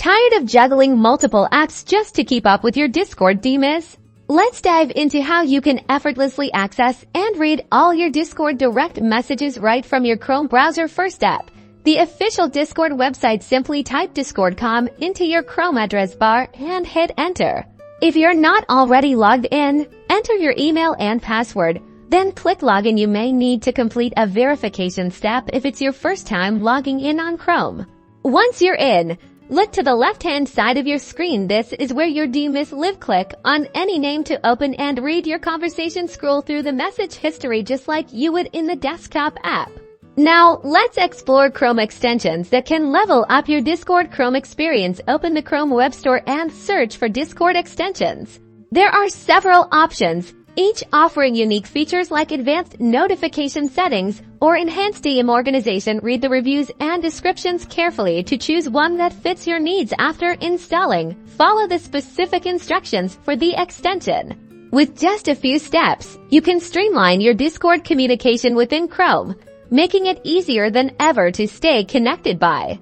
Tired of juggling multiple apps just to keep up with your Discord DMs? Let's dive into how you can effortlessly access and read all your Discord direct messages right from your Chrome browser. First step, the official Discord website. Simply type discord.com into your Chrome address bar and hit enter. If you're not already logged in, enter your email and password. Then click login. You may need to complete a verification step if it's your first time logging in on Chrome. Once you're in, look to the left-hand side of your screen. This is where your DMs live. Click on any name to open and read your conversation. Scroll through the message history just like you would in the desktop app. Now, let's explore Chrome extensions that can level up your Discord Chrome experience. Open the Chrome Web Store and search for Discord extensions. There are several options, each offering unique features like advanced notification settings or enhanced DM organization. Read the reviews and descriptions carefully to choose one that fits your needs. After installing, follow the specific instructions for the extension. With just a few steps, you can streamline your Discord communication within Chrome, making it easier than ever to stay connected by